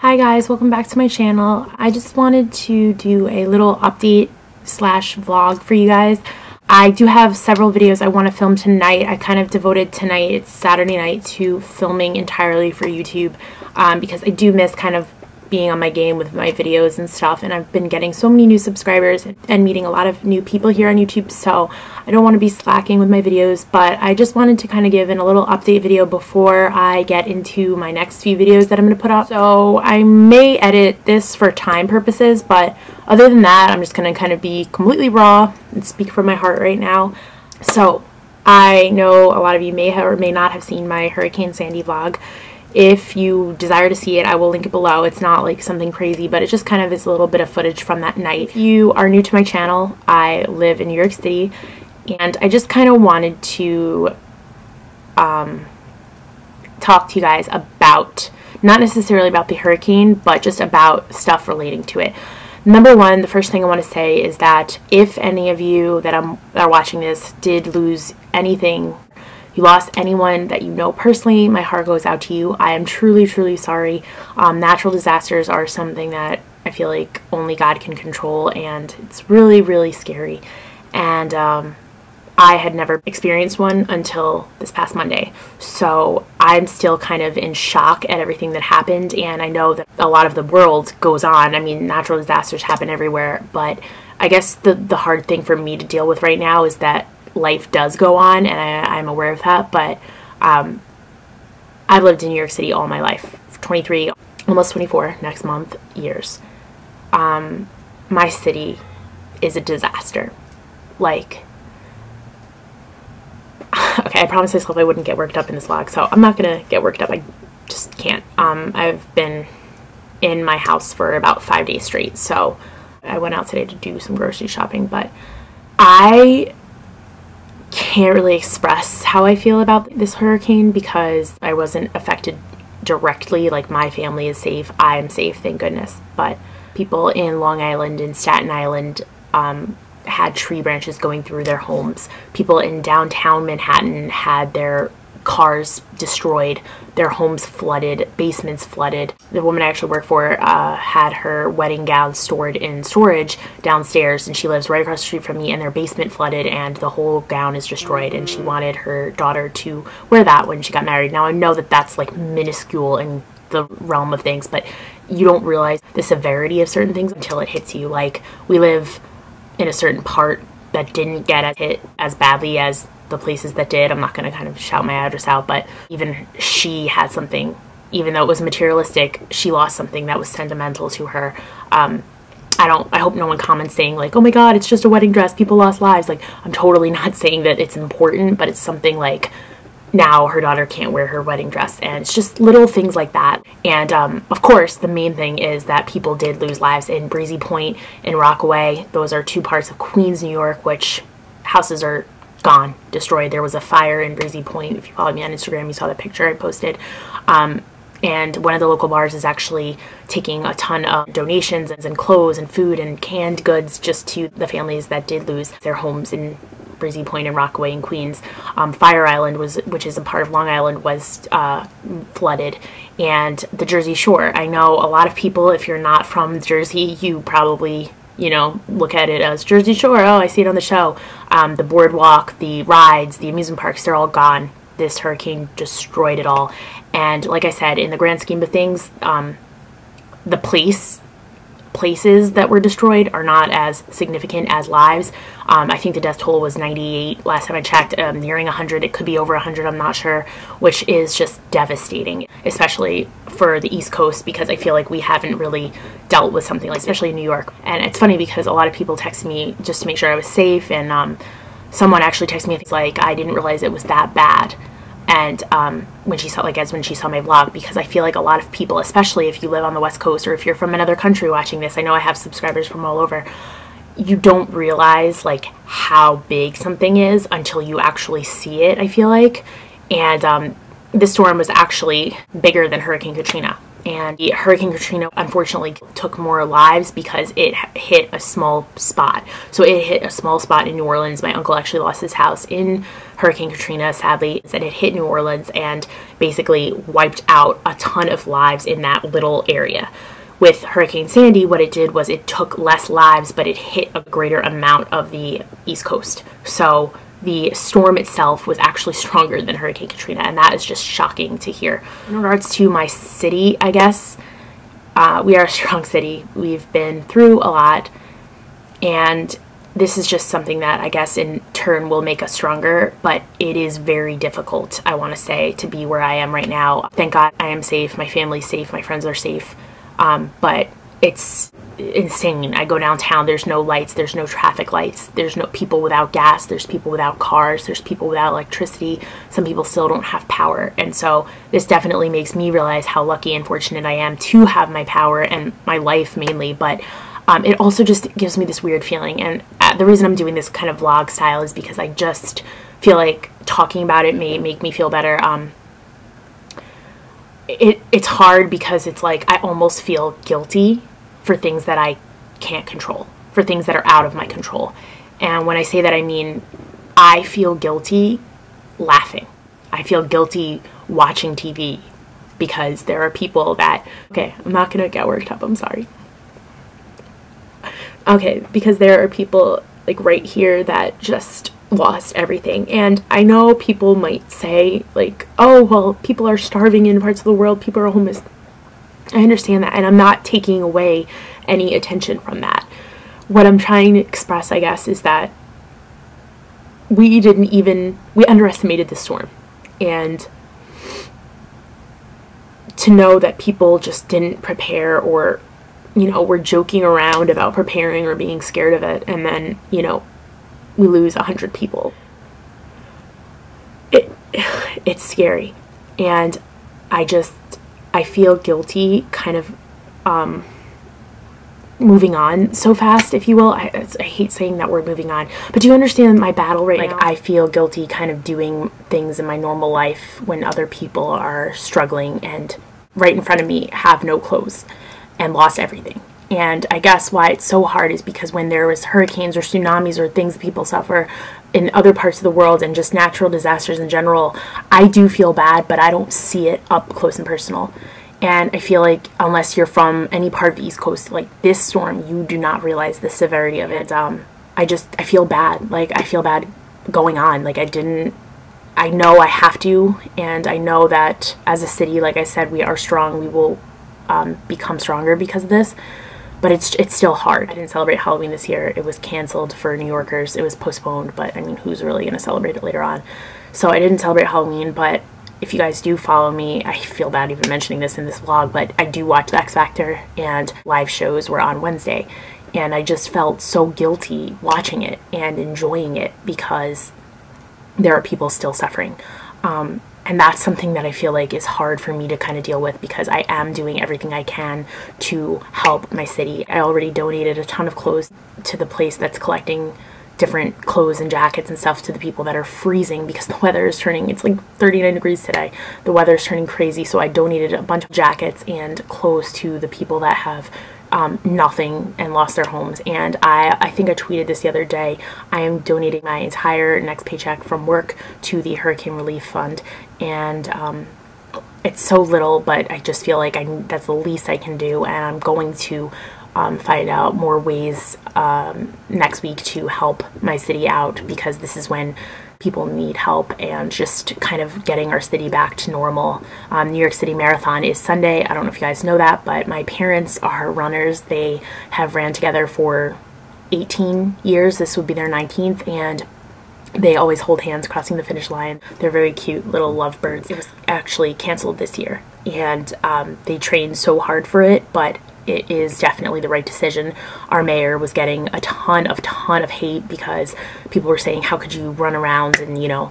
Hi guys, welcome back to my channel. I just wanted to do a little update slash vlog for you guys. I do have several videos I want to film tonight. I kind of devoted tonight, it's Saturday night, to filming entirely for YouTube because I do miss kind of being on my game with my videos and stuff, and I've been getting so many new subscribers and meeting a lot of new people here on YouTube, so I don't want to be slacking with my videos, but I just wanted to kind of give in a little update video before I get into my next few videos that I'm going to put up. So I may edit this for time purposes, but other than that, I'm just going to kind of be completely raw and speak from my heart right now. So I know a lot of you may have or may not have seen my Hurricane Sandy vlog. If you desire to see it, I will link it below. It's not like something crazy, but it just kind of is a little bit of footage from that night. If you are new to my channel, I live in New York City, and I just kind of wanted to talk to you guys about, not necessarily about the hurricane, but just about stuff relating to it. Number one, the first thing I want to say is that if any of you that are watching this did lose anything, you lost anyone that you know personally, my heart goes out to you. I am truly, truly sorry. Natural disasters are something that I feel like only God can control, and it's really, really scary. And I had never experienced one until this past Monday. So I'm still kind of in shock at everything that happened, and I know that a lot of the world goes on. I mean, natural disasters happen everywhere, but I guess the hard thing for me to deal with right now is that life does go on, and I'm aware of that, but I've lived in New York City all my life, 23, almost 24 next month years. My city is a disaster. Like, okay, I promised myself I wouldn't get worked up in this vlog, so I'm not gonna get worked up. I just can't. I've been in my house for about 5 days straight, so I went out today to do some grocery shopping, but I can't really express how I feel about this hurricane because I wasn't affected directly. Like, my family is safe, I'm safe, thank goodness, but people in Long Island and Staten Island had tree branches going through their homes. People in downtown Manhattan had their cars destroyed, their homes flooded, basements flooded. The woman I actually work for had her wedding gown stored in storage downstairs, and she lives right across the street from me, and their basement flooded and the whole gown is destroyed, and she wanted her daughter to wear that when she got married. Now I know that that's like minuscule in the realm of things, but you don't realize the severity of certain things until it hits you. Like, we live in a certain part that didn't get hit as badly as the places that did. I'm not going to kind of shout my address out, but even she had something, even though it was materialistic, she lost something that was sentimental to her. I hope no one comments saying like, oh my god, it's just a wedding dress, people lost lives. Like, I'm totally not saying that it's important, but it's something like, now her daughter can't wear her wedding dress, and it's just little things like that. And of course, the main thing is that people did lose lives in Breezy Point and Rockaway. Those are two parts of Queens, New York, which houses are gone, destroyed. There was a fire in Breezy Point. If you followed me on Instagram, you saw the picture I posted. And one of the local bars is actually taking a ton of donations and clothes and food and canned goods just to the families that did lose their homes in Breezy Point and Rockaway and Queens. Fire Island, which is a part of Long Island, was flooded, and the Jersey Shore. I know a lot of people, if you're not from Jersey, you probably, you know, look at it as Jersey Shore. Oh, I see it on the show. The boardwalk, the rides, the amusement parks, they're all gone. This hurricane destroyed it all. And like I said, in the grand scheme of things, the places that were destroyed are not as significant as lives. I think the death toll was 98 last time I checked, nearing 100. It could be over 100, I'm not sure, which is just devastating, especially for the East Coast, because I feel like we haven't really dealt with something like, especially in New York. And it's funny because a lot of people text me just to make sure I was safe, and someone actually texted me things like, I didn't realize it was that bad. And when she saw my vlog, because I feel like a lot of people, especially if you live on the West Coast or if you're from another country watching this, I know I have subscribers from all over, you don't realize like how big something is until you actually see it, I feel like. And this storm was actually bigger than Hurricane Katrina. And Hurricane Katrina unfortunately took more lives because it hit a small spot. So it hit a small spot in New Orleans. My uncle actually lost his house in Hurricane Katrina, sadly, that it hit New Orleans and basically wiped out a ton of lives in that little area. With Hurricane Sandy, what it did was it took less lives, but it hit a greater amount of the East Coast. So the storm itself was actually stronger than Hurricane Katrina, and that is just shocking to hear. In regards to my city, I guess, we are a strong city. We've been through a lot, and this is just something that I guess in turn will make us stronger, but it is very difficult, I want to say, to be where I am right now. Thank God I am safe, my family's safe, my friends are safe, but it's insane. I go downtown, there's no lights, there's no traffic lights, there's no people without gas, there's people without cars, there's people without electricity, some people still don't have power. And so this definitely makes me realize how lucky and fortunate I am to have my power and my life mainly, but it also just gives me this weird feeling. And the reason I'm doing this kind of vlog style is because I just feel like talking about it may make me feel better. It's hard because it's like I almost feel guilty for things that I can't control, for things that are out of my control. And when I say that, I mean I feel guilty laughing. I feel guilty watching TV because there are people that, okay, I'm not gonna get worked up, I'm sorry. Okay, because there are people like right here that just lost everything. And I know people might say like, oh, well, people are starving in parts of the world, people are homeless. I understand that, and I'm not taking away any attention from that. What I'm trying to express, I guess, is that we underestimated the storm. And to know that people just didn't prepare, or, you know, were joking around about preparing or being scared of it, and then, you know, we lose 100 people. It's scary. And I feel guilty kind of moving on so fast, if you will. I hate saying that word, moving on, but do you understand my battle right now? I feel guilty kind of doing things in my normal life when other people are struggling and right in front of me have no clothes and lost everything. And I guess why it's so hard is because when there was hurricanes or tsunamis or things people suffer in other parts of the world and just natural disasters in general, I do feel bad, but I don't see it up close and personal. And I feel like unless you're from any part of the East Coast, like this storm, you do not realize the severity of it. I feel bad. Like, I feel bad going on. Like, I know I have to, and I know that as a city, like I said, we are strong. We will become stronger because of this. But it's still hard. I didn't celebrate Halloween this year. It was canceled for New Yorkers. It was postponed, but I mean, who's really going to celebrate it later on? So I didn't celebrate Halloween, but if you guys do follow me, I feel bad even mentioning this in this vlog, but I do watch the X Factor, and live shows were on Wednesday. And I just felt so guilty watching it and enjoying it because there are people still suffering. And that's something that I feel like is hard for me to kind of deal with because I am doing everything I can to help my city. I already donated a ton of clothes to the place that's collecting different clothes and jackets and stuff to the people that are freezing because the weather is turning, it's like 39 degrees today. The weather is turning crazy, so I donated a bunch of jackets and clothes to the people that have nothing and lost their homes. And I think I tweeted this the other day. I am donating my entire next paycheck from work to the Hurricane Relief Fund, and it's so little, but I just feel like that's the least I can do, and I'm going to find out more ways next week to help my city out, because this is when people need help and just kind of getting our city back to normal. New York City Marathon is Sunday. I don't know if you guys know that, but my parents are runners. They have ran together for 18 years. This would be their 19th, and they always hold hands crossing the finish line. They're very cute little lovebirds. It was actually canceled this year, and they trained so hard for it, but it is definitely the right decision. Our mayor was getting a ton of hate because people were saying, how could you run around and, you know,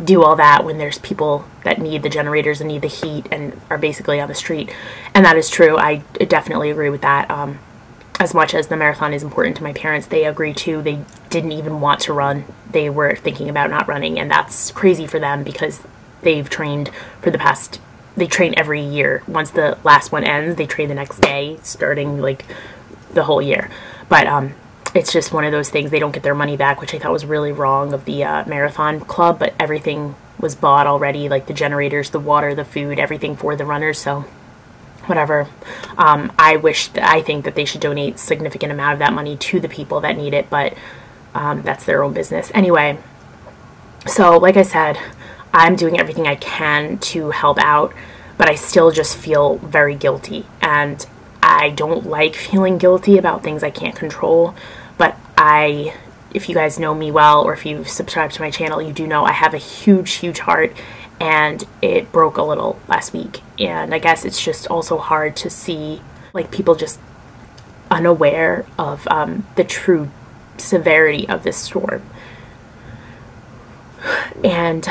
do all that when there's people that need the generators and need the heat and are basically on the street. And that is true. I definitely agree with that. As much as the marathon is important to my parents, they agree too. They didn't even want to run. They were thinking about not running, and that's crazy for them because they've trained for the past they train every year. Once the last one ends, they train the next day, starting like the whole year. But it's just one of those things. They don't get their money back, which I thought was really wrong of the marathon club, but everything was bought already, like the generators, the water, the food, everything for the runners, so whatever. I think that they should donate a significant amount of that money to the people that need it, but that's their own business. Anyway, so like I said, I'm doing everything I can to help out, but I still just feel very guilty, and I don't like feeling guilty about things I can't control. But if you guys know me well, or if you've subscribed to my channel, you do know I have a huge, huge heart, and it broke a little last week. And I guess it's just also hard to see like people just unaware of the true severity of this storm. And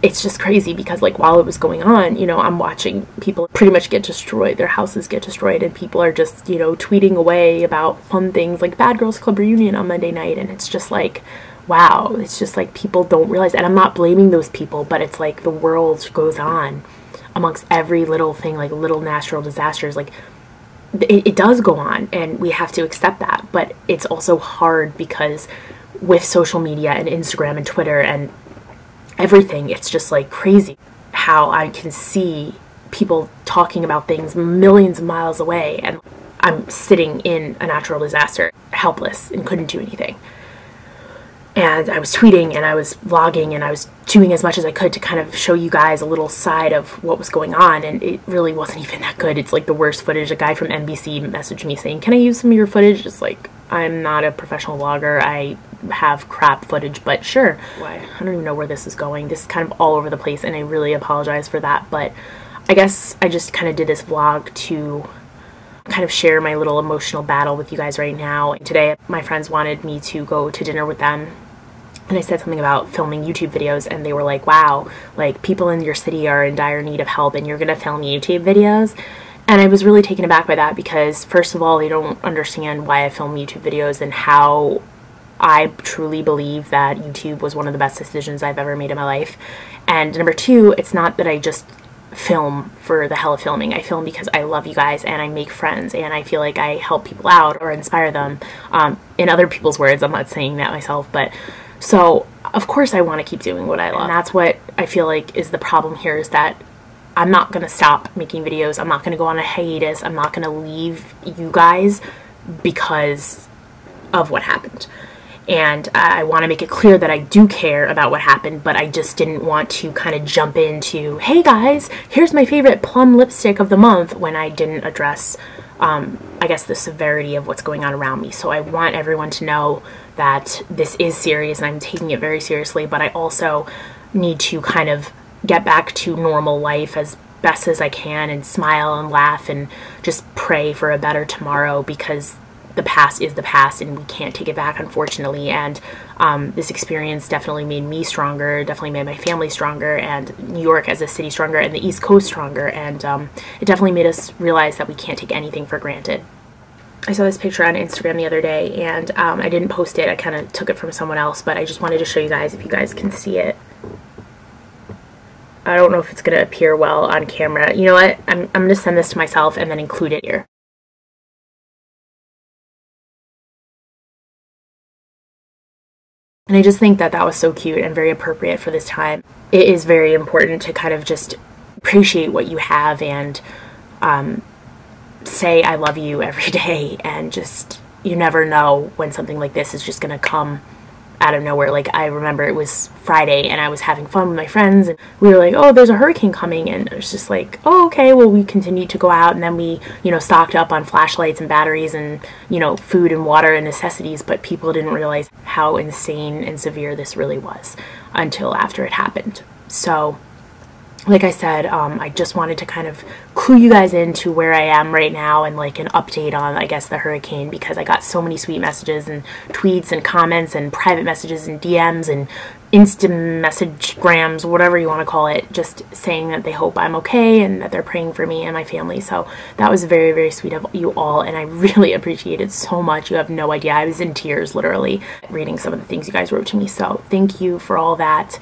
it's just crazy because like while it was going on, you know, I'm watching people pretty much get destroyed, their houses get destroyed, and people are just, you know, tweeting away about fun things like Bad Girls Club reunion on Monday night. And it's just like, wow, it's just like people don't realize, and I'm not blaming those people, but it's like the world goes on amongst every little thing, like little natural disasters. Like it does go on, and we have to accept that. But it's also hard because with social media and Instagram and Twitter and everything, it's just like crazy how I can see people talking about things millions of miles away, and I'm sitting in a natural disaster, helpless, and couldn't do anything. And I was tweeting and I was vlogging and I was doing as much as I could to kind of show you guys a little side of what was going on, and it really wasn't even that good. It's like the worst footage. A guy from NBC messaged me saying, "Can I use some of your footage?" Just like, I'm not a professional vlogger. I have crap footage, but sure. I don't even know where this is going. This is kind of all over the place, and I really apologize for that. But I guess I just kind of did this vlog to kind of share my little emotional battle with you guys right now. Today, my friends wanted me to go to dinner with them, and I said something about filming YouTube videos, and they were like, wow, like people in your city are in dire need of help, and you're gonna film YouTube videos? And I was really taken aback by that because, first of all, they don't understand why I film YouTube videos and how I truly believe that YouTube was one of the best decisions I've ever made in my life. And number two, it's not that I just film for the hell of filming. I film because I love you guys and I make friends and I feel like I help people out or inspire them. In other people's words, I'm not saying that myself, but so of course I want to keep doing what I love. And that's what I feel like is the problem here, is that I'm not going to stop making videos. I'm not going to go on a hiatus. I'm not going to leave you guys because of what happened. And I want to make it clear that I do care about what happened, but I just didn't want to kind of jump into, hey guys, here's my favorite plum lipstick of the month, when I didn't address, I guess, the severity of what's going on around me. So I want everyone to know that this is serious and I'm taking it very seriously, but I also need to kind of get back to normal life as best as I can and smile and laugh and just pray for a better tomorrow, because the past is the past and we can't take it back, unfortunately. And this experience definitely made me stronger, definitely made my family stronger, and New York as a city stronger, and the East Coast stronger. And it definitely made us realize that we can't take anything for granted. I saw this picture on Instagram the other day, and I didn't post it. I kind of took it from someone else, but I just wanted to show you guys, if you guys can see it. I don't know if it's going to appear well on camera. You know what? I'm going to send this to myself and then include it here. And I just think that that was so cute and very appropriate for this time. It is very important to kind of just appreciate what you have and say I love you every day, and just, you never know when something like this is just going to come out of nowhere. Like, I remember it was Friday and I was having fun with my friends and we were like, oh, there's a hurricane coming, and it was just like, oh, okay. Well, we continued to go out, and then we, you know, stocked up on flashlights and batteries and, you know, food and water and necessities, but people didn't realize how insane and severe this really was until after it happened. So like I said, I just wanted to kind of clue you guys into where I am right now and like an update on, I guess, the hurricane, because I got so many sweet messages and tweets and comments and private messages and DMs and instant message grams, whatever you want to call it, just saying that they hope I'm okay and that they're praying for me and my family. So that was very, very sweet of you all, and I really appreciate it so much. You have no idea. I was in tears, literally, reading some of the things you guys wrote to me. So thank you for all that.